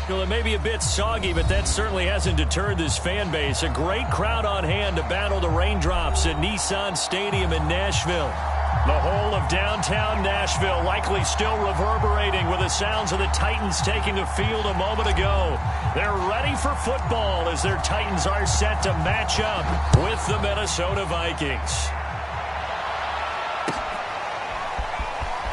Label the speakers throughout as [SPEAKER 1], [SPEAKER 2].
[SPEAKER 1] Well, it may be a bit soggy, but that certainly hasn't deterred this fan base. A great crowd on hand to battle the raindrops at Nissan Stadium in Nashville. The whole of downtown Nashville likely still reverberating with the sounds of the Titans taking the field a moment ago. They're ready for football as their Titans are set to match up with the Minnesota Vikings.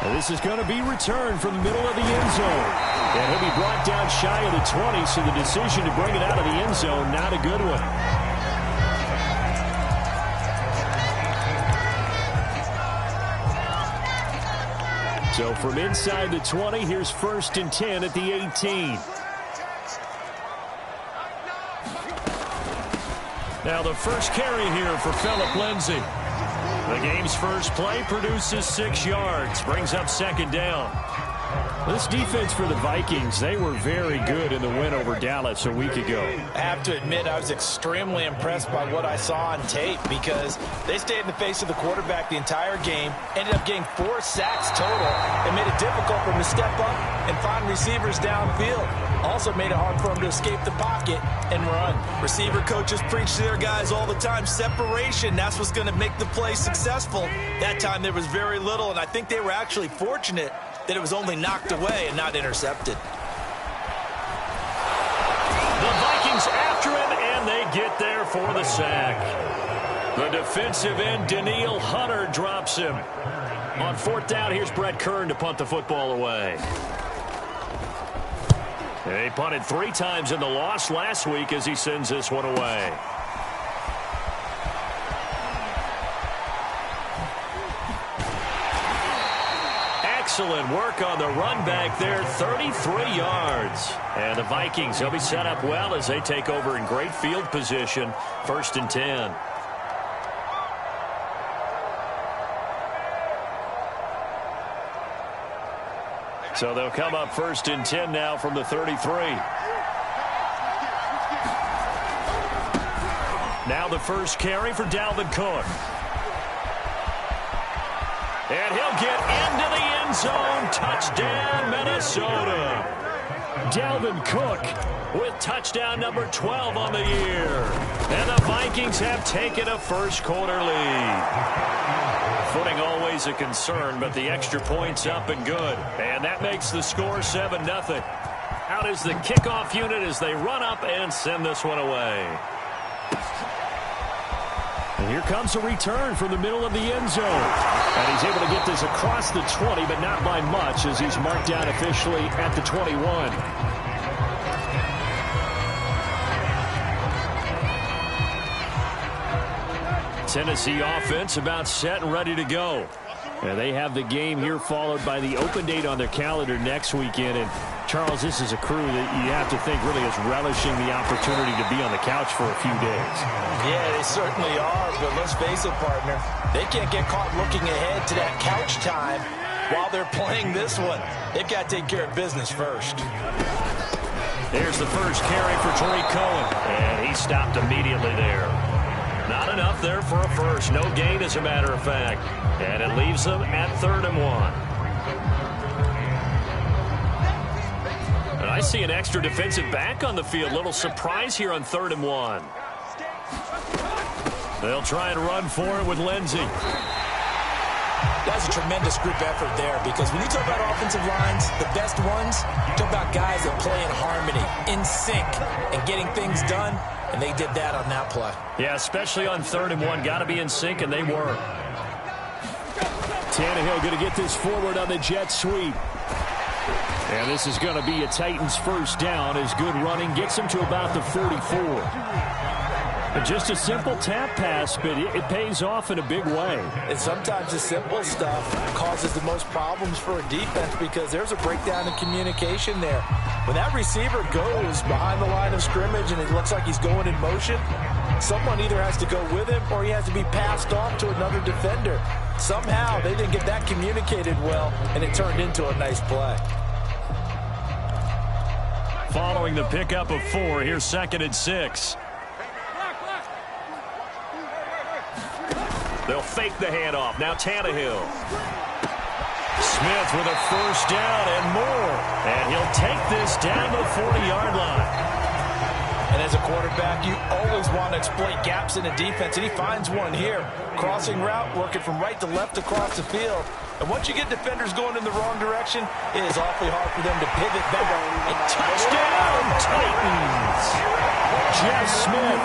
[SPEAKER 1] And this is going to be returned from the middle of the end zone. And he'll be brought down shy of the 20, so the decision to bring it out of the end zone, not a good one. So from inside the 20, here's 1st and 10 at the 18. Now the first carry here for Phillip Lindsay. The game's first play produces 6 yards, brings up 2nd down. This defense for the Vikings, they were very good in the win over Dallas a week ago.
[SPEAKER 2] I have to admit, I was extremely impressed by what I saw on tape because they stayed in the face of the quarterback the entire game, ended up getting 4 sacks total, and made it difficult for him to step up and find receivers downfield. Also made it hard for him to escape the pocket and run. Receiver coaches preach to their guys all the time, separation, that's what's going to make the play successful. That time there was very little, and I think they were actually fortunate that it was only knocked away and not intercepted.
[SPEAKER 1] The Vikings after him, and they get there for the sack. The defensive end, Danielle Hunter, drops him. On 4th down, here's Brett Kern to punt the football away. He punted 3 times in the loss last week as he sends this one away. Excellent work on the run back there, 33 yards. And the Vikings, they'll be set up well as they take over in great field position, 1st and 10. So they'll come up 1st and 10 now from the 33. Now the first carry for Dalvin Cook. And he'll get into the end zone. Touchdown, Minnesota. Dalvin Cook with touchdown number 12 on the year. And the Vikings have taken a first-quarter lead. Footing always a concern, but the extra point's up and good. And that makes the score 7-0. Out is the kickoff unit as they run up and send this one away. And here comes a return from the middle of the end zone. And he's able to get this across the 20, but not by much as he's marked down officially at the 21. Tennessee offense about set and ready to go. And they have the game here followed by the open date on their calendar next weekend. And Charles, this is a crew that you have to think really is relishing the opportunity to be on the couch for a few days.
[SPEAKER 2] Yeah, they certainly are, but let's face it, partner. They can't get caught looking ahead to that couch time while they're playing this one. They've got to take care of business first.
[SPEAKER 1] There's the first carry for Tariq Cohen, and he stopped immediately there. Not enough there for a first. No gain, as a matter of fact. And it leaves them at 3rd and 1. And I see an extra defensive back on the field. Little surprise here on 3rd and 1. They'll try and run for it with Lindsay.
[SPEAKER 2] That's a tremendous group effort there because when you talk about offensive lines, the best ones, you talk about guys that play in harmony, in sync, and getting things done, and they did that on that play.
[SPEAKER 1] Yeah, especially on 3rd and 1. Got to be in sync, and they were. Tannehill going to get this forward on the jet sweep. And this is going to be a Titans first down as good running gets him to about the 44. Just a simple tap pass, but it pays off in a big way.
[SPEAKER 2] And sometimes the simple stuff causes the most problems for a defense because there's a breakdown in communication there. When that receiver goes behind the line of scrimmage and it looks like he's going in motion, someone either has to go with him or he has to be passed off to another defender. Somehow they didn't get that communicated well, and it turned into a nice play.
[SPEAKER 1] Following the pickup of 4, here's 2nd and 6. They'll fake the handoff. Now Tannehill. Smith with a first down and more. And he'll take this down to the 40-yard line.
[SPEAKER 2] And as a quarterback, you always want to exploit gaps in the defense, and he finds one here. Crossing route, working from right to left across the field. And once you get defenders going in the wrong direction, it is awfully hard for them to pivot back.
[SPEAKER 1] And touchdown, Titans! Jeff Smith,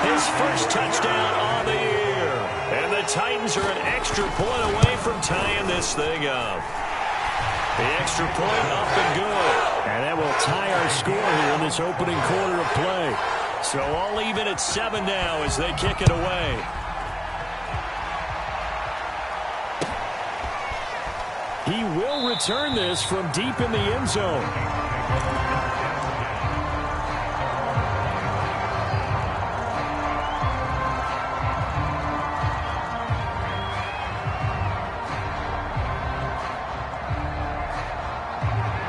[SPEAKER 1] his first touchdown on the year. And the Titans are an extra point away from tying this thing up. The extra point up and good. And that will tie our score here in this opening quarter of play. So all even at 7 now as they kick it away. He will return this from deep in the end zone.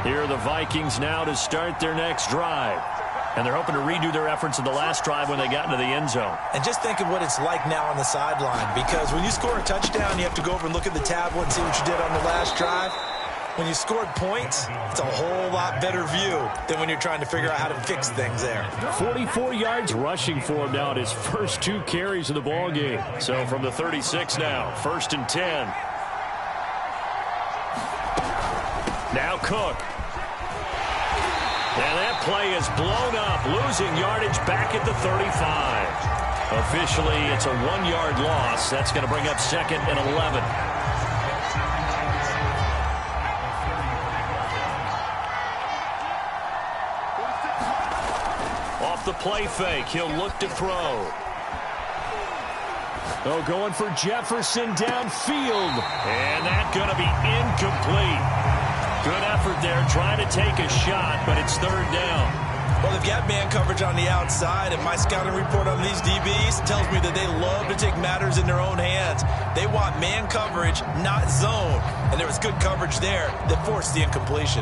[SPEAKER 1] Here are the Vikings now to start their next drive. And they're hoping to redo their efforts in the last drive when they got into the end zone.
[SPEAKER 2] And just think of what it's like now on the sideline, because when you score a touchdown, you have to go over and look at the tablet and see what you did on the last drive. When you scored points, it's a whole lot better view than when you're trying to figure out how to fix things there.
[SPEAKER 1] 44 yards rushing for him now at his first 2 carries of the ball game. So from the 36 now, 1st and 10. Now Cook. And that play is blown up, losing yardage back at the 35. Officially, it's a 1-yard loss. That's going to bring up 2nd and 11. Off the play fake, he'll look to throw. Oh, going for Jefferson downfield. And that's going to be incomplete. Good effort there, trying to take a shot, but it's 3rd down.
[SPEAKER 2] Well, they've got man coverage on the outside, and my scouting report on these DBs tells me that they love to take matters in their own hands. They want man coverage, not zone. And there was good coverage there that forced the incompletion.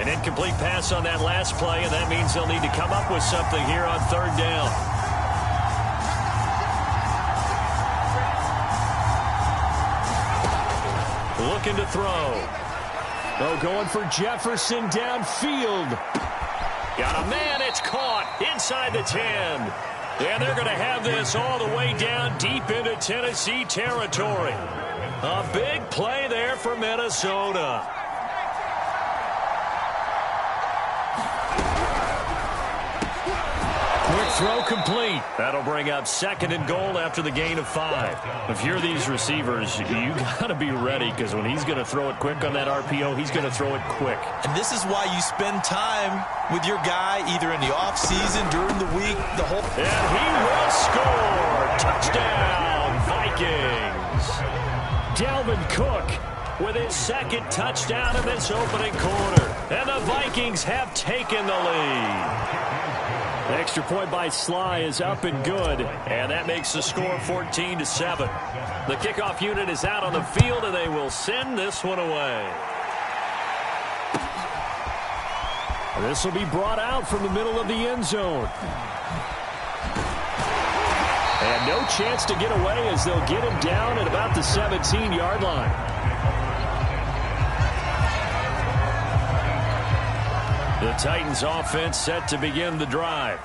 [SPEAKER 1] An incomplete pass on that last play, and that means they'll need to come up with something here on 3rd down. Looking to throw. Oh, going for Jefferson downfield. Got a man, it's caught inside the 10. And they're going to have this all the way down deep into Tennessee territory. A big play there for Minnesota. Quick throw complete. That'll bring up 2nd and goal after the gain of 5. If you're these receivers, you got to be ready, because when he's going to throw it quick on that RPO, he's going to throw it quick.
[SPEAKER 2] And this is why you spend time with your guy either in the offseason, during the week, the whole...
[SPEAKER 1] And he will score. Touchdown, Vikings. Dalvin Cook with his 2nd touchdown in this opening quarter. And the Vikings have taken the lead. The extra point by Sly is up and good, and that makes the score 14-7. The kickoff unit is out on the field, and they will send this one away. This will be brought out from the middle of the end zone. And no chance to get away as they'll get him down at about the 17-yard line. The Titans offense set to begin the drive.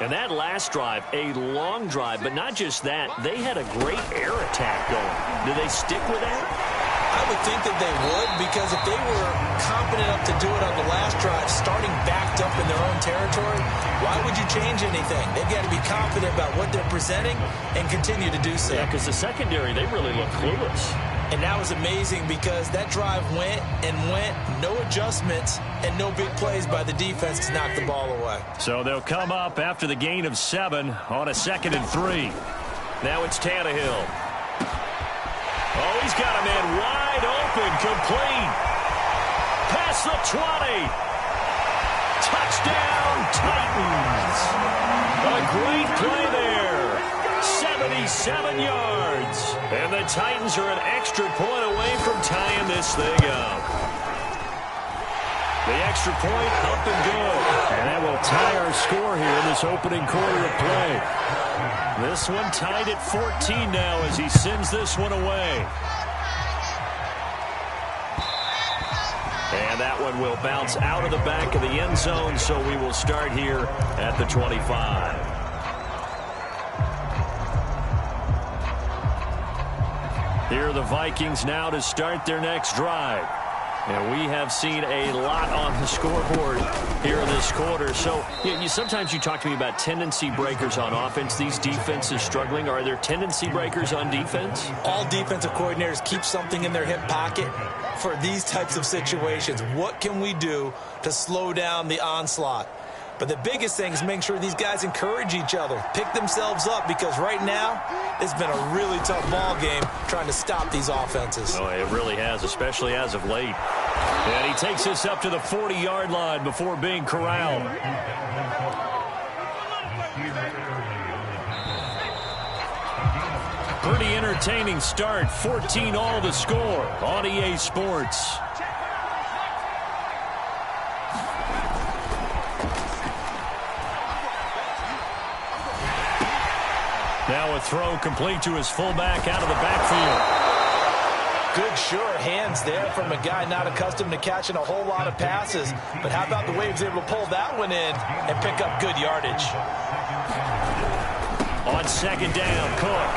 [SPEAKER 1] And that last drive, a long drive, but not just that. They had a great air attack going. Do they stick with that?
[SPEAKER 2] I would think that they would, because if they were confident enough to do it on the last drive, starting backed up in their own territory, why would you change anything? They've got to be confident about what they're presenting and continue to do so.
[SPEAKER 1] Yeah, because the secondary, they really look clueless.
[SPEAKER 2] And that was amazing, because that drive went and went, no adjustments, and no big plays by the defense to knock the ball away.
[SPEAKER 1] So they'll come up after the gain of 7 on a 2nd and 3. Now it's Tannehill. Oh, he's got a man wide open, complete. Past the 20. Touchdown, Titans. A great play there. 77 yards. And the Titans are an extra point away from tying this thing up. The extra point up and good. And that will tie our score here in this opening quarter of play. This one tied at 14 now as he sends this one away. And that one will bounce out of the back of the end zone, so we will start here at the 25. Here are the Vikings now to start their next drive. And we have seen a lot on the scoreboard here in this quarter. So sometimes you talk to me about tendency breakers on offense. These defenses struggling. Are there tendency breakers on defense?
[SPEAKER 2] All defensive coordinators keep something in their hip pocket for these types of situations. What can we do to slow down the onslaught? But the biggest thing is making sure these guys encourage each other, pick themselves up, because right now it's been a really tough ball game trying to stop these offenses.
[SPEAKER 1] Oh, it really has, especially as of late. And he takes this up to the 40-yard line before being corralled. Pretty entertaining start. 14-all the score on EA Sports. Now a throw complete to his fullback out of the backfield.
[SPEAKER 2] Good, sure hands there from a guy not accustomed to catching a whole lot of passes. But how about the way he was able to pull that one in and pick up good yardage?
[SPEAKER 1] On second down, Cook.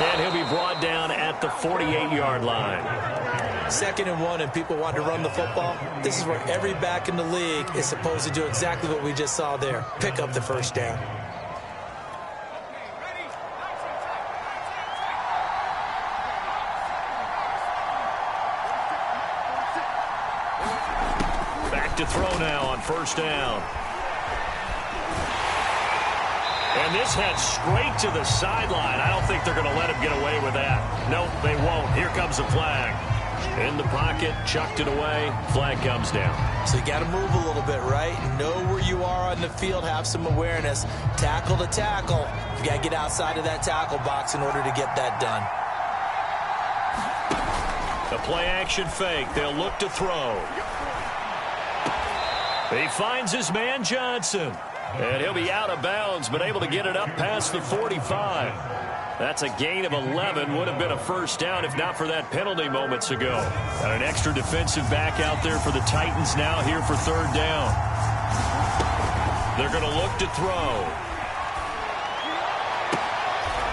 [SPEAKER 1] And he'll be brought down at the 48-yard line.
[SPEAKER 2] 2nd and 1, and people want to run the football. This is where every back in the league is supposed to do exactly what we just saw there. Pick up the first down.
[SPEAKER 1] To throw now on first down. And this heads straight to the sideline. I don't think they're going to let him get away with that. Nope, they won't. Here comes the flag. In the pocket, chucked it away. Flag comes down.
[SPEAKER 2] So you got to move a little bit, right? Know where you are on the field, have some awareness. Tackle to tackle. You got to get outside of that tackle box in order to get that done.
[SPEAKER 1] The play action fake. They'll look to throw. He finds his man Johnson. And he'll be out of bounds, but able to get it up past the 45. That's a gain of 11. Would have been a first down if not for that penalty moments ago. Got an extra defensive back out there for the Titans now here for third down. They're going to look to throw.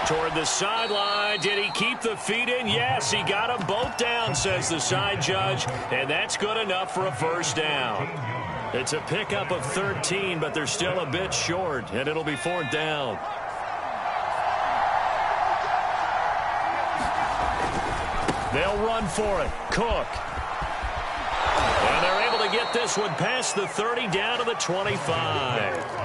[SPEAKER 1] Toward the sideline. Did he keep the feet in? Yes, he got them both down, says the side judge. And that's good enough for a first down. It's a pickup of 13, but they're still a bit short, and it'll be 4th down. They'll run for it. Cook. And they're able to get this one past the 30 down to the 25.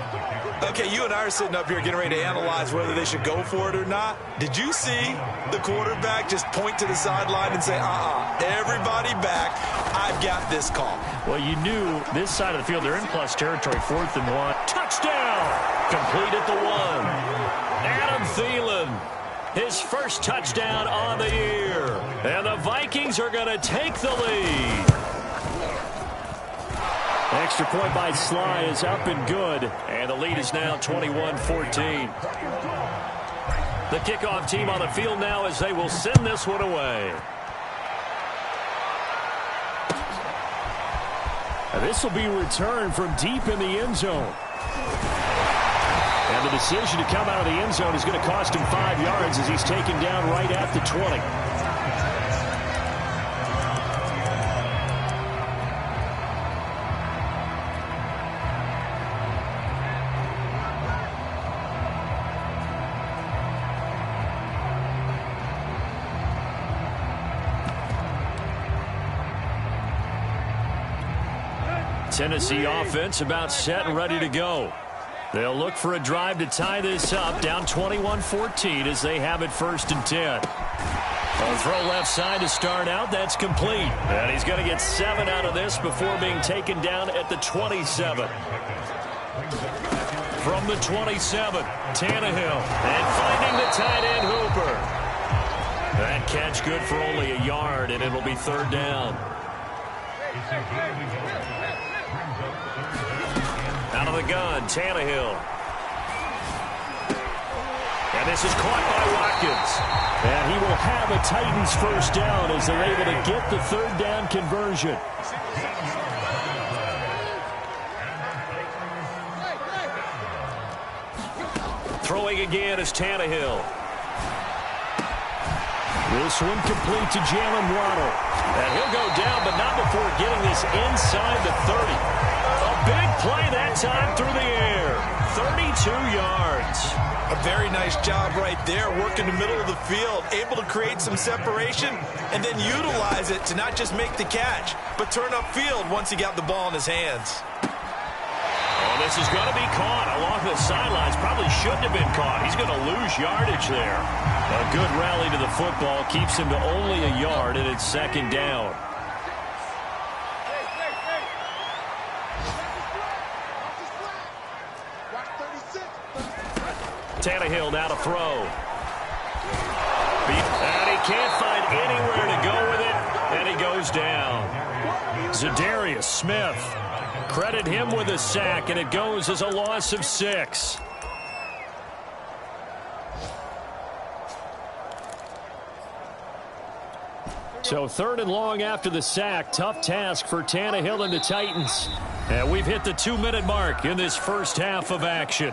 [SPEAKER 2] Okay, you and I are sitting up here getting ready to analyze whether they should go for it or not. Did you see the quarterback just point to the sideline and say, everybody back, I've got this call?
[SPEAKER 1] Well, you knew this side of the field, they're in plus territory, 4th and 1. Touchdown! Complete at the 1. Adam Thielen, his first touchdown on the year. And the Vikings are going to take the lead. Extra point by Sly is up and good. And the lead is now 21-14. The kickoff team on the field now as they will send this one away. And this will be returned from deep in the end zone. And the decision to come out of the end zone is going to cost him 5 yards as he's taken down right at the 20. Tennessee offense about set and ready to go. They'll look for a drive to tie this up, down 21-14 as they have it 1st and 10. A throw left side to start out. That's complete. And he's going to get 7 out of this before being taken down at the 27. From the 27, Tannehill. And finding the tight end Hooper. That catch good for only a yard, and it'll be 3rd down. Out of the gun, Tannehill. And And this is caught by Watkins. And he will have a Titans first down as they're able to get the third down conversion. Throwing again is Tannehill. This one complete to Jalen Waddle. And he'll go down, but not before getting this inside the 30. A big play that time through the air. 32 yards.
[SPEAKER 2] A very nice job right there, working the middle of the field, able to create some separation and then utilize it to not just make the catch, but turn upfield once he got the ball in his hands.
[SPEAKER 1] Oh, this is going to be caught along the sidelines. Probably shouldn't have been caught. He's going to lose yardage there. A good rally to the football keeps him to only a yard, and it's second down. Tannehill now to throw. And he can't find anywhere to go with it, and he goes down. Zadarius Smith. Credit him with a sack, and it goes as a loss of 6. So third and long after the sack. Tough task for Tannehill and the Titans. And we've hit the 2-minute mark in this first half of action.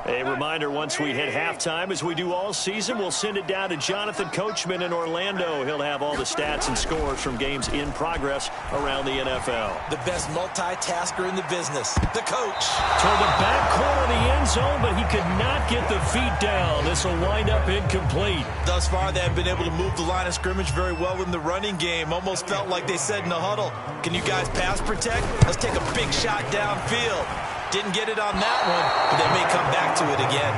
[SPEAKER 1] A reminder, once we hit halftime, as we do all season, we'll send it down to Jonathan Coachman in Orlando. He'll have all the stats and scores from games in progress around the NFL.
[SPEAKER 2] The best multitasker in the business, the coach.
[SPEAKER 1] Toward the back corner of the end zone, but he could not get the feet down. This will wind up incomplete.
[SPEAKER 2] Thus far, they have been able to move the line of scrimmage very well in the running game. Almost felt like they said in the huddle, can you guys pass protect? Let's take a big shot downfield. Didn't get it on that one, but they may come back to it again.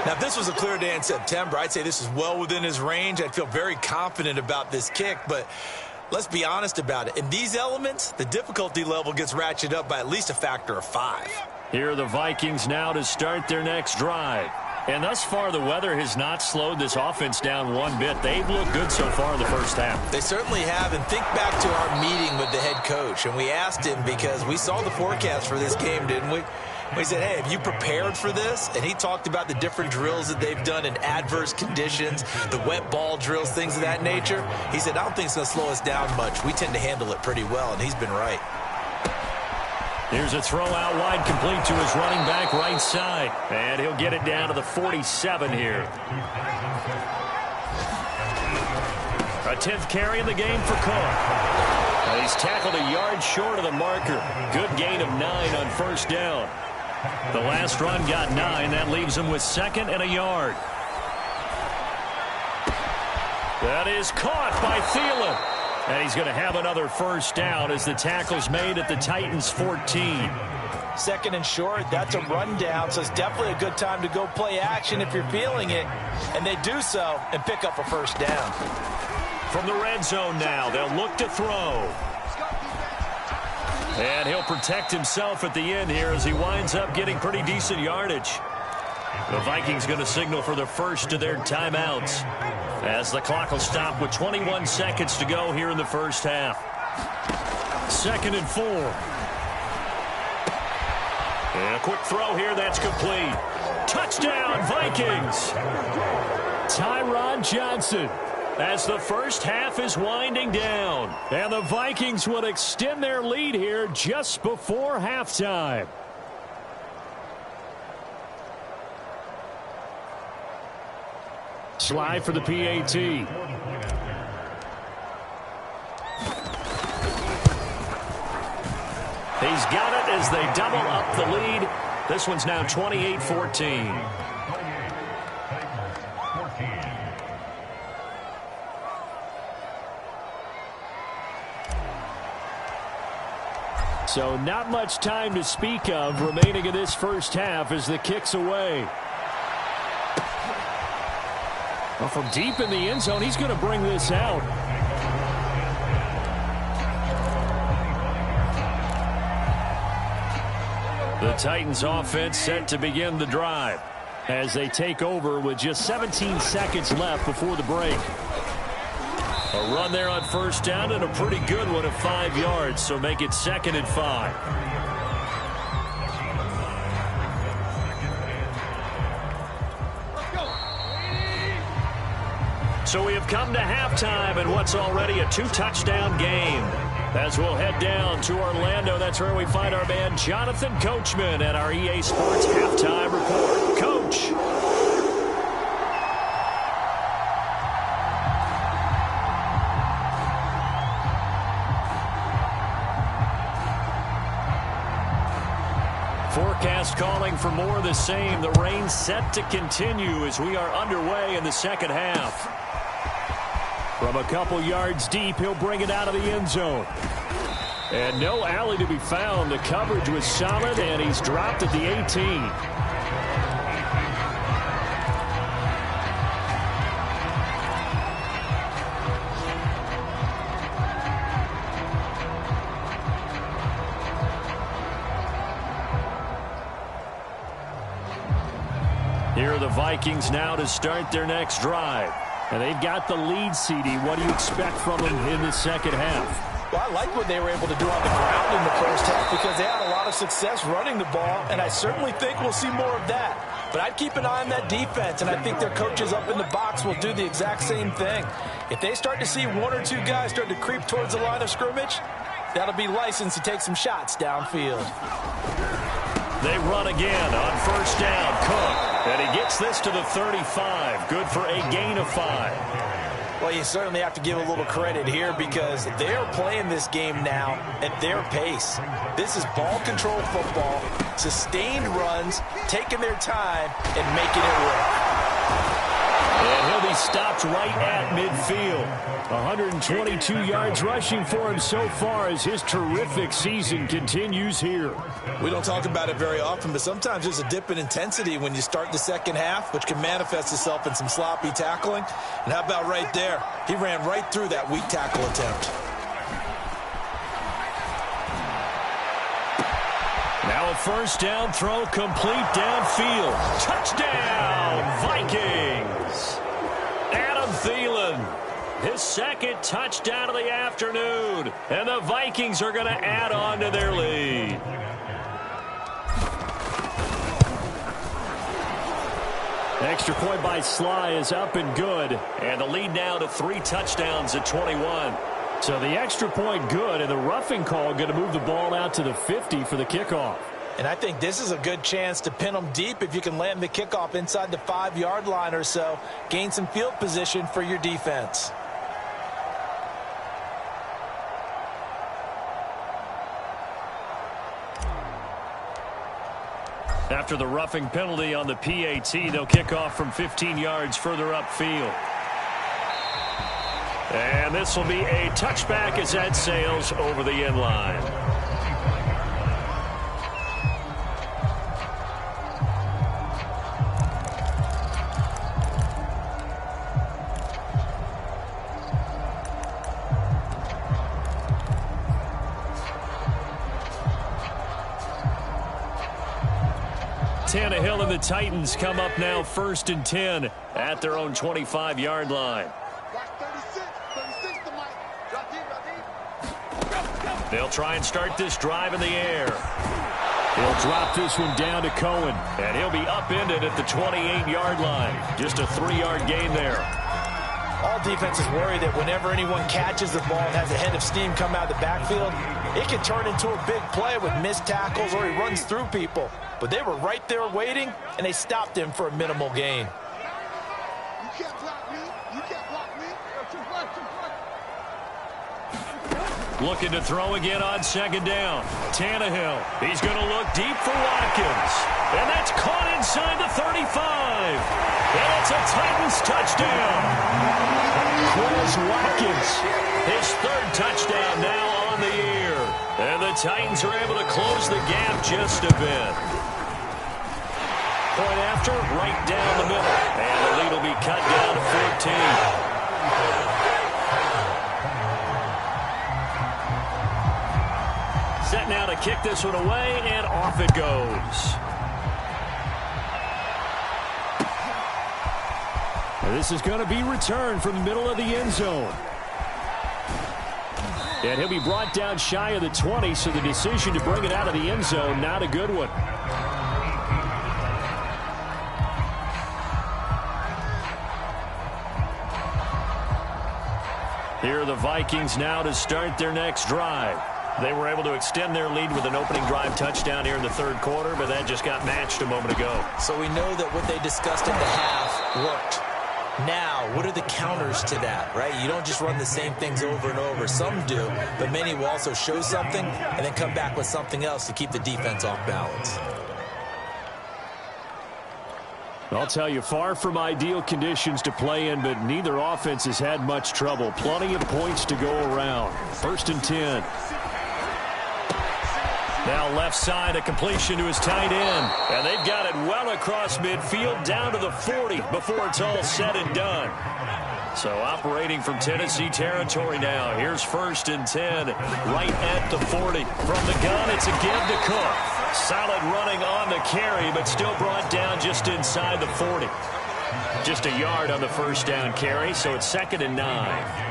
[SPEAKER 2] Now, if this was a clear day in September, I'd say this is well within his range. I'd feel very confident about this kick, but let's be honest about it. In these elements, the difficulty level gets ratcheted up by at least a factor of 5.
[SPEAKER 1] Here are the Vikings now to start their next drive. And thus far, the weather has not slowed this offense down one bit. They've looked good so far in the first half.
[SPEAKER 2] They certainly have. And think back to our meeting with the head coach. And we asked him, because we saw the forecast for this game, didn't we? We said, hey, have you prepared for this? And he talked about the different drills that they've done in adverse conditions, the wet ball drills, things of that nature. He said, I don't think it's going to slow us down much. We tend to handle it pretty well, and he's been right.
[SPEAKER 1] Here's a throw out wide, complete to his running back right side. And he'll get it down to the 47 here. A 10th carry in the game for Cook. And he's tackled a yard short of the marker. Good gain of 9 on first down. The last run got 9. That leaves him with 2nd and a yard. That is caught by Thielen. And he's going to have another first down as the tackle's made at the Titans' 14.
[SPEAKER 2] 2nd and short, that's a rundown, so it's definitely a good time to go play action if you're feeling it. And they do so and pick up a first down.
[SPEAKER 1] From the red zone now, they'll look to throw. And he'll protect himself at the end here as he winds up getting pretty decent yardage. The Vikings going to signal for the first of their timeouts, as the clock will stop with 21 seconds to go here in the first half. 2nd and 4. And a quick throw here, that's complete. Touchdown, Vikings! Tyrod Johnson, as the first half is winding down. And the Vikings will extend their lead here just before halftime. Slide for the PAT. He's got it as they double up the lead. This one's now 28-14. So not much time to speak of remaining in this first half as the kick's away. Well, from deep in the end zone, he's going to bring this out. The Titans offense set to begin the drive as they take over with just 17 seconds left before the break. A run there on first down and a pretty good one of 5 yards, so make it 2nd and 5. So we have come to halftime in what's already a 2-touchdown game. As we'll head down to Orlando, that's where we find our man Jonathan Coachman at our EA Sports Halftime Report. Coach. Forecast calling for more of the same. The rain set to continue as we are underway in the second half. From a couple yards deep, he'll bring it out of the end zone. And no alley to be found. The coverage was solid, and he's dropped at the 18. Here are the Vikings now to start their next drive. And they've got the lead, CD. What do you expect from them in the second half?
[SPEAKER 2] Well, I like what they were able to do on the ground in the first half because they had a lot of success running the ball, and I certainly think we'll see more of that. But I'd keep an eye on that defense, and I think their coaches up in the box will do the exact same thing. If they start to see 1 or 2 guys start to creep towards the line of scrimmage, that'll be licensed to take some shots downfield.
[SPEAKER 1] They run again on first down. Cook. And he gets this to the 35. Good for a gain of 5.
[SPEAKER 2] Well, you certainly have to give a little credit here because they're playing this game now at their pace. This is ball control football, sustained runs, taking their time, and making it work.
[SPEAKER 1] And he'll be stopped right at midfield. 122 yards rushing for him so far as his terrific season continues here.
[SPEAKER 2] We don't talk about it very often, but sometimes there's a dip in intensity when you start the second half, which can manifest itself in some sloppy tackling. And how about right there? He ran right through that weak tackle attempt.
[SPEAKER 1] Now a first down throw complete downfield. Touchdown, Vikings. Adam Thielen, his second touchdown of the afternoon. And the Vikings are going to add on to their lead. Extra point by Sly is up and good. And the lead now to 3 touchdowns at 21. So the extra point good, and the roughing call going to move the ball out to the 50 for the kickoff.
[SPEAKER 2] And I think this is a good chance to pin them deep if you can land the kickoff inside the 5-yard line or so. Gain some field position for your defense.
[SPEAKER 1] After the roughing penalty on the PAT, they'll kick off from 15 yards further upfield. And this will be a touchback as that sails over the end line. Tannehill and the Titans come up now 1st and 10 at their own 25-yard line. They'll try and start this drive in the air. He'll drop this one down to Cohen, and he'll be upended at the 28-yard line. Just a 3-yard gain there.
[SPEAKER 2] All defenses worry that whenever anyone catches the ball and has a head of steam come out of the backfield, it can turn into a big play with missed tackles or he runs through people. But they were right there waiting, and they stopped him for a minimal gain.
[SPEAKER 3] You can't block me. You can't block me.
[SPEAKER 1] Looking to throw again on 2nd down. Tannehill. He's going to look deep for Watkins. And that's caught inside the 35. And it's a Titans touchdown. Quez Watkins, his 3rd touchdown now on the year. And the Titans are able to close the gap just a bit. Point after, right down the middle. And the lead will be cut down to 14. Set now to kick this one away, and off it goes. And this is going to be returned from the middle of the end zone. And he'll be brought down shy of the 20, so the decision to bring it out of the end zone, not a good one. Here are the Vikings now to start their next drive. They were able to extend their lead with an opening drive touchdown here in the third quarter, but that just got matched a moment ago.
[SPEAKER 2] So we know that what they discussed at the half worked. Now, what are the counters to that, right? You don't just run the same things over and over. Some do, but many will also show something and then come back with something else to keep the defense off balance.
[SPEAKER 1] I'll tell you, far from ideal conditions to play in, but neither offense has had much trouble. Plenty of points to go around. 1st and 10. Now left side, a completion to his tight end. And they've got it well across midfield down to the 40 before it's all said and done. So operating from Tennessee territory now. Here's 1st and 10 right at the 40. From the gun, it's a give to Cook. Solid running on the carry, but still brought down just inside the 40. Just a yard on the 1st down carry, so it's 2nd and 9.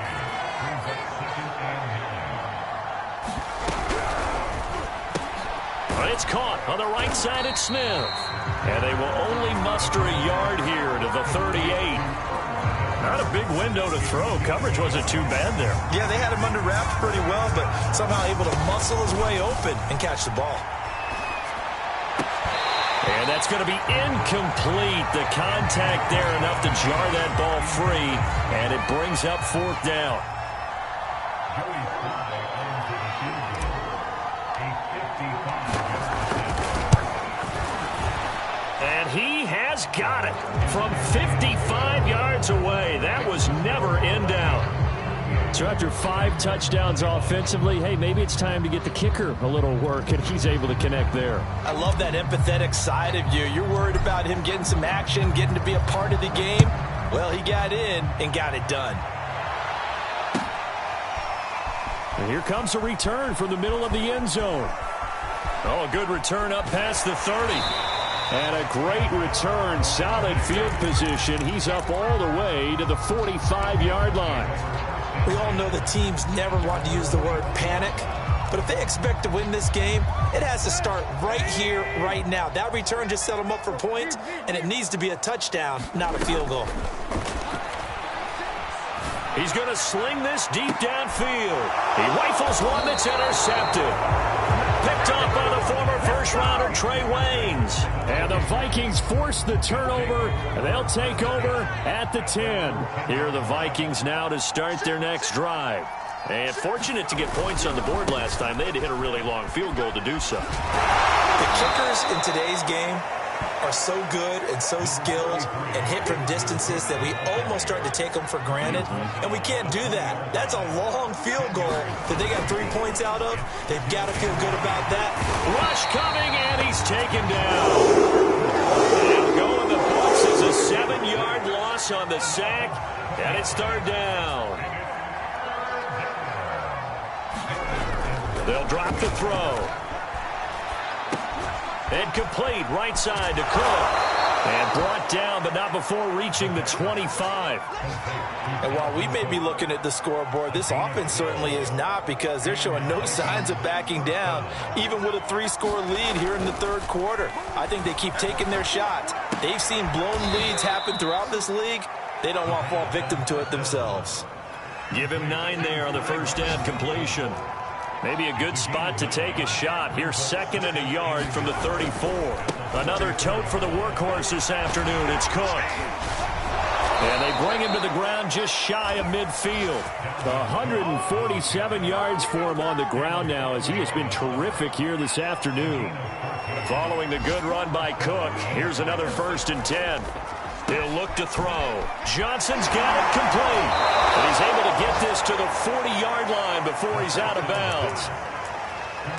[SPEAKER 1] It's caught on the right side at Smith. And they will only muster a yard here to the 38. Not a big window to throw. Coverage wasn't too bad there.
[SPEAKER 2] Yeah, they had him under wraps pretty well, but somehow able to muscle his way open and catch the ball.
[SPEAKER 1] And that's going to be incomplete. The contact there enough to jar that ball free, and it brings up 4th down. And he has got it from 55 yards away. That was never in doubt. So after 5 touchdowns offensively, hey, maybe it's time to get the kicker a little work, and he's able to connect there.
[SPEAKER 2] I love that empathetic side of you. You're worried about him getting some action, getting to be a part of the game. Well, he got in and got it done.
[SPEAKER 1] And here comes a return from the middle of the end zone. Oh, a good return up past the 30. And a great return, solid field position. He's up all the way to the 45-yard line.
[SPEAKER 2] We all know the teams never want to use the word panic, but if they expect to win this game, it has to start right here, right now. That return just set them up for points, and it needs to be a touchdown, not a field goal.
[SPEAKER 1] He's going to sling this deep downfield. He rifles one that's intercepted. Picked up by the former first-rounder Trey Waynes. And the Vikings force the turnover. They'll take over at the 10. Here are the Vikings now to start their next drive. And fortunate to get points on the board last time. They had to hit a really long field goal to do so.
[SPEAKER 2] The kickers in today's game are so good and so skilled and hit from distances that we almost start to take them for granted, and we can't do that. That's a long field goal that they got 3 points out of. They've got to feel good about that.
[SPEAKER 1] Rush coming, and he's taken down. And going the books is a 7-yard loss on the sack, and it's 3rd down. They'll drop the throw. And complete right side to Cook. And brought down, but not before reaching the 25.
[SPEAKER 2] And while we may be looking at the scoreboard, this offense certainly is not, because they're showing no signs of backing down, even with a 3-score lead here in the 3rd quarter. I think they keep taking their shots. They've seen blown leads happen throughout this league. They don't want to fall victim to it themselves.
[SPEAKER 1] Give him 9 there on the 1st down completion. Maybe a good spot to take a shot. Here's 2nd and a yard from the 34. Another tote for the workhorse this afternoon. It's Cook. And they bring him to the ground just shy of midfield. 147 yards for him on the ground now, as he has been terrific here this afternoon. Following the good run by Cook, here's another 1st and 10. He'll look to throw. Johnson's got it complete. And he's able to get this to the 40-yard line before he's out of bounds.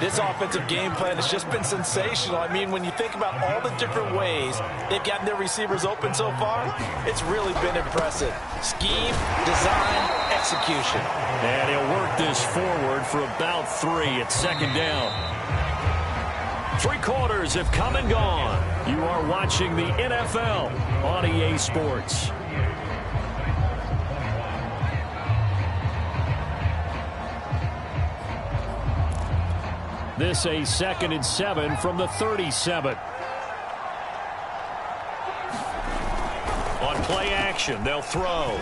[SPEAKER 2] This offensive game plan has just been sensational. I mean, when you think about all the different ways they've gotten their receivers open so far, it's really been impressive. Scheme, design, execution.
[SPEAKER 1] And he'll work this forward for about 3 at 2nd down. 3 quarters have come and gone. You are watching the NFL on EA Sports. This a 2nd and 7 from the 37. On play action, they'll throw.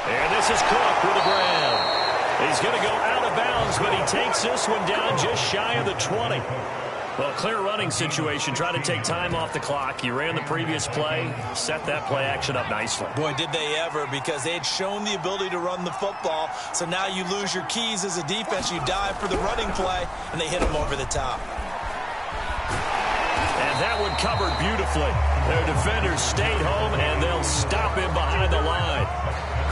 [SPEAKER 1] And this is Cook with a grab. He's going to go out of bounds, but he takes this one down just shy of the 20. Well, clear running situation. Try to take time off the clock. You ran the previous play, set that play action up nicely.
[SPEAKER 2] Boy, did they ever, because they had shown the ability to run the football. So now you lose your keys as a defense. You dive for the running play, and they hit him over the top.
[SPEAKER 1] And that one covered beautifully. Their defenders stayed home, and they'll stop him behind the line.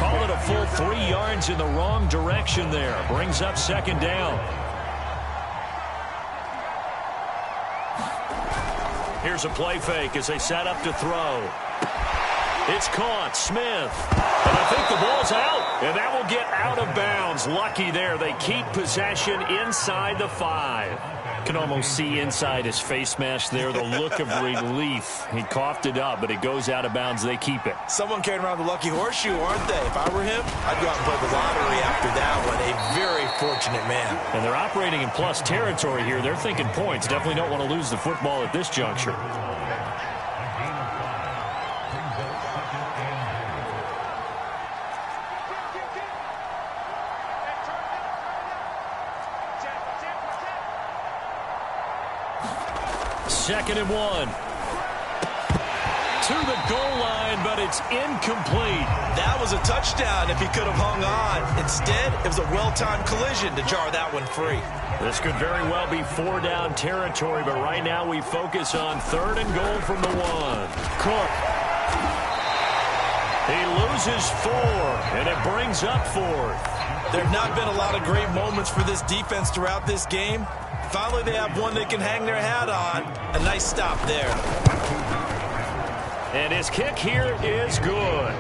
[SPEAKER 1] Call it a full 3 yards in the wrong direction there. Brings up 2nd down. Here's a play fake as they set up to throw. It's caught. Smith. And I think the ball's out. And that will get out of bounds. Lucky there. They keep possession inside the 5. Can almost see inside his face mask there the look of relief. He coughed it up, but it goes out of bounds. They keep it.
[SPEAKER 2] Someone carrying around the lucky horseshoe, aren't they? If I were him, I'd go out and play the lottery after that one. A very fortunate man.
[SPEAKER 1] And they're operating in plus territory here. They're thinking points. Definitely don't want to lose the football at this juncture. Second and 1. To the goal line, but it's incomplete.
[SPEAKER 2] That was a touchdown if he could have hung on. Instead, it was a well-timed collision to jar that one free.
[SPEAKER 1] This could very well be 4-down territory, but right now we focus on 3rd and goal from the 1. Cook. He loses 4, and it brings up 4th.
[SPEAKER 2] There have not been a lot of great moments for this defense throughout this game. Finally, they have one they can hang their hat on. A nice stop there.
[SPEAKER 1] And his kick here is good.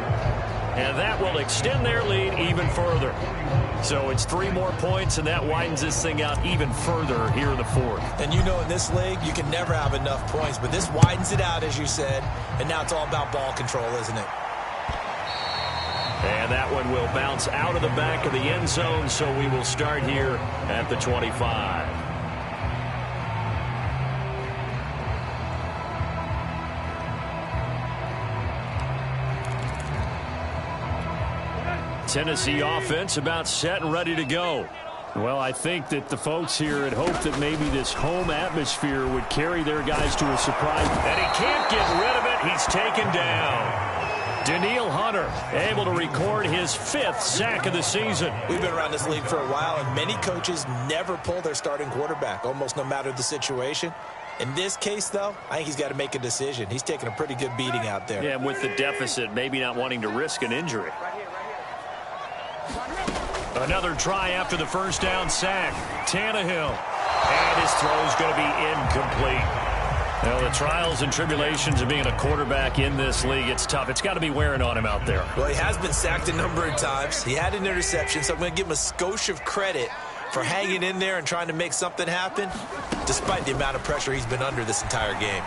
[SPEAKER 1] And that will extend their lead even further. So it's 3 more points, and that widens this thing out even further here in the 4th.
[SPEAKER 2] And you know in this league, you can never have enough points. But this widens it out, as you said. And now it's all about ball control, isn't it?
[SPEAKER 1] And that one will bounce out of the back of the end zone. So we will start here at the 25. Tennessee offense about set and ready to go. Well, I think that the folks here had hoped that maybe this home atmosphere would carry their guys to a surprise. And he can't get rid of it. He's taken down. Daniil Hunter able to record his 5th sack of the season.
[SPEAKER 2] We've been around this league for a while, and many coaches never pull their starting quarterback, almost no matter the situation. In this case, though, I think he's got to make a decision. He's taking a pretty good beating out there.
[SPEAKER 1] Yeah, and with the deficit, maybe not wanting to risk an injury. Another try after the first down sack. Tannehill. And his throw is going to be incomplete. Well, the trials and tribulations of being a quarterback in this league, it's tough. It's got to be wearing on him out there.
[SPEAKER 2] Well, he has been sacked a number of times. He had an interception, so I'm going to give him a skosh of credit for hanging in there and trying to make something happen, despite the amount of pressure he's been under this entire game.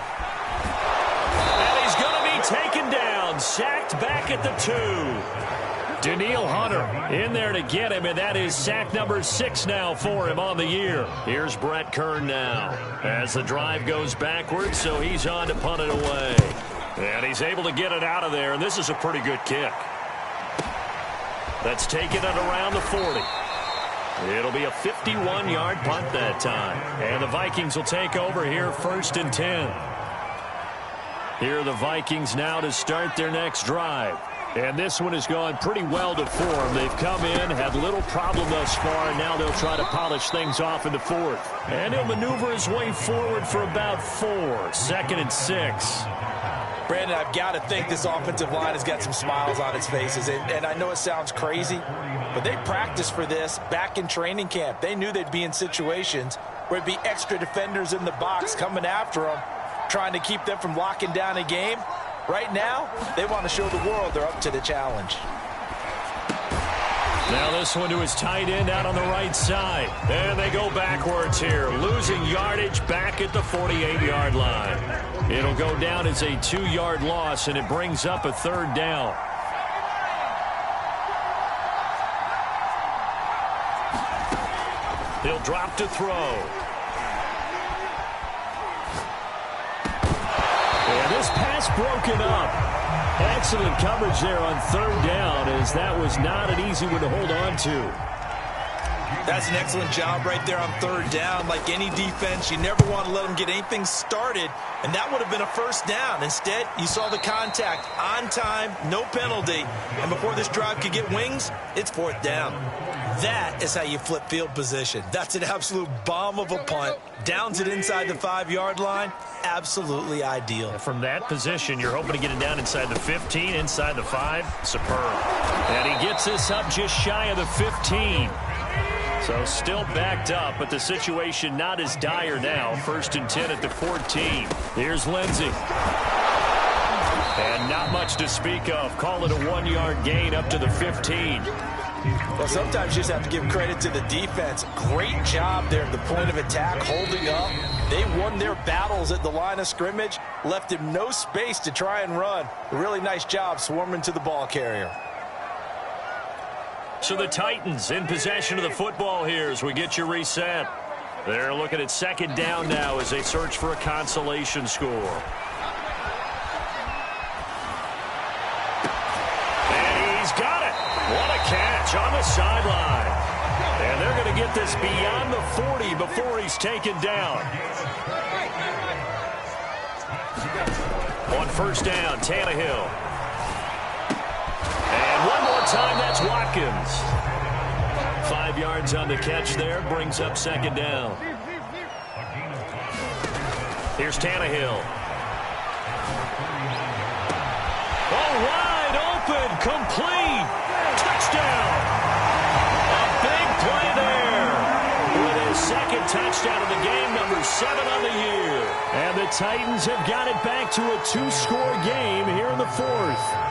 [SPEAKER 1] And he's going to be taken down, sacked back at the 2. Daniil Hunter in there to get him, and that is sack number 6 now for him on the year. Here's Brett Kern now as the drive goes backwards, so he's on to punt it away. And he's able to get it out of there, and this is a pretty good kick. That's taken it around the 40. It'll be a 51-yard punt that time. And the Vikings will take over here 1st and 10. Here are the Vikings now to start their next drive. And this one has gone pretty well to form. They've come in, had little problem thus far, and now they'll try to polish things off in the 4th. And he'll maneuver his way forward for about 4. 2nd and 6.
[SPEAKER 2] Brandon, I've got to think this offensive line has got some smiles on its faces. And I know it sounds crazy, but they practiced for this back in training camp. They knew they'd be in situations where it'd be extra defenders in the box coming after them, trying to keep them from locking down a game. Right now, they want to show the world they're up to the challenge.
[SPEAKER 1] Now this one to his tight end out on the right side. And they go backwards here, losing yardage back at the 48-yard line. It'll go down as a 2-yard loss, and it brings up a 3rd down. He'll drop to throw. And this pass broken up. Excellent coverage there on third down, as that was not an easy one to hold on to.
[SPEAKER 2] That's an excellent job right there on third down. Like any defense, you never want to let them get anything started, and that would have been a first down. Instead, you saw the contact on time, no penalty, and before this drive could get wings, it's fourth down. That is how you flip field position. That's an absolute bomb of a punt. Downs it inside the 5-yard line. Absolutely ideal.
[SPEAKER 1] From that position, you're hoping to get it down inside the 15, inside the 5. Superb. And he gets this up just shy of the 15. So still backed up, but the situation not as dire now. 1st and 10 at the 14. Here's Lindsey. And not much to speak of. Call it a 1-yard gain up to the 15.
[SPEAKER 2] Well, sometimes you just have to give credit to the defense. Great job there at the point of attack, holding up. They won their battles at the line of scrimmage, left him no space to try and run. A really nice job swarming to the ball carrier.
[SPEAKER 1] So the Titans in possession of the football here as we get you reset. They're looking at second down now as they search for a consolation score. And he's got it. What a catch on the sideline. And they're going to get this beyond the 40 before he's taken down. On first down, Tannehill. And one more time, that's Watkins. 5 yards on the catch there, brings up second down. Here's Tannehill. Oh, wide open, complete. Touchdown. A big play there. With his second touchdown of the game, number 7 on the year. And the Titans have got it back to a 2-score game here in the 4th.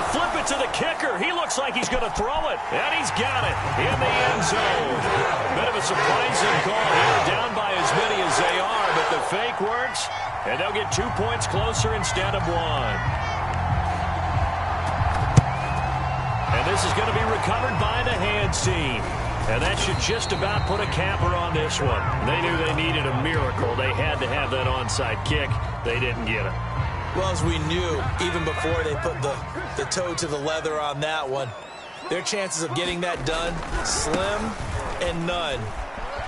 [SPEAKER 1] Flip it to the kicker. He looks like he's going to throw it. And he's got it in the end zone. Bit of a surprising call here, down by as many as they are, but the fake works, and they'll get 2 points closer instead of 1. And this is going to be recovered by the hands team. And that should just about put a capper on this one. They knew they needed a miracle. They had to have that onside kick. They didn't get it.
[SPEAKER 2] Well, as we knew, even before they put the toe to the leather on that one, their chances of getting that done, slim and none.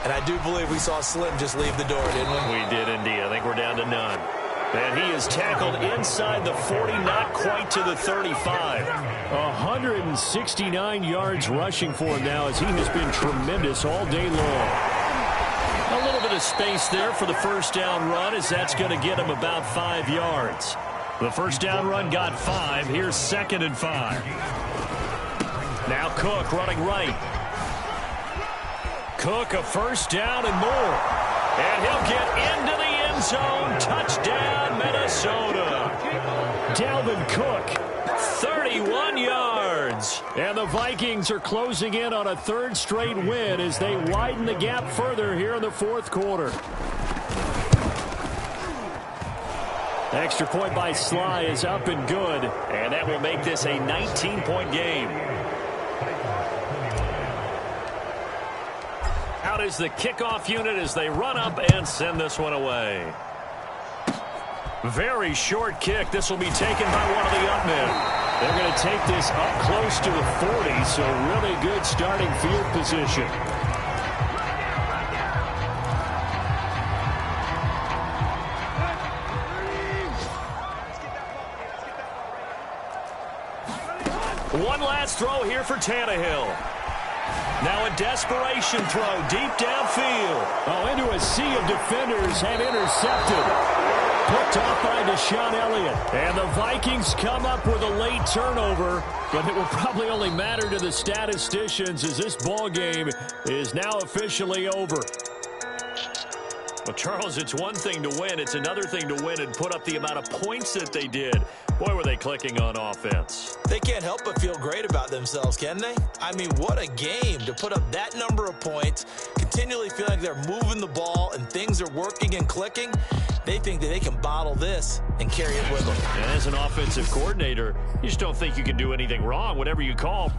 [SPEAKER 2] And I do believe we saw Slim just leave the door, didn't we?
[SPEAKER 1] We did indeed. I think we're down to none. And he is tackled inside the 40, not quite to the 35. 169 yards rushing for him now, as he has been tremendous all day long. A little bit of space there for the first down run, as that's going to get him about 5 yards. The first down run got 5. Here's 2nd and 5. Now Cook running right. Cook a first down and more. And he'll get into the end zone. Touchdown, Minnesota. Dalvin Cook, 31 yards. And the Vikings are closing in on a 3rd straight win as they widen the gap further here in the 4th quarter. Extra point by Sly is up and good. And that will make this a 19-point game. Out is the kickoff unit as they run up and send this one away. Very short kick. This will be taken by one of the up men. They're going to take this up close to the 40, so really good starting field position. One last throw here for Tannehill. Now a desperation throw deep downfield. Oh, into a sea of defenders and intercepted. Picked off by Deshaun Elliott. And the Vikings come up with a late turnover, but it will probably only matter to the statisticians as this ball game is now officially over. Well, Charles, it's one thing to win. It's another thing to win and put up the amount of points that they did. Boy, were they clicking on offense.
[SPEAKER 2] They can't help but feel great about themselves, can they? I mean, what a game to put up that number of points, continually feel like they're moving the ball and things are working and clicking. They think that they can bottle this and carry it with them.
[SPEAKER 1] And as an offensive coordinator, you just don't think you can do anything wrong. Whatever you call,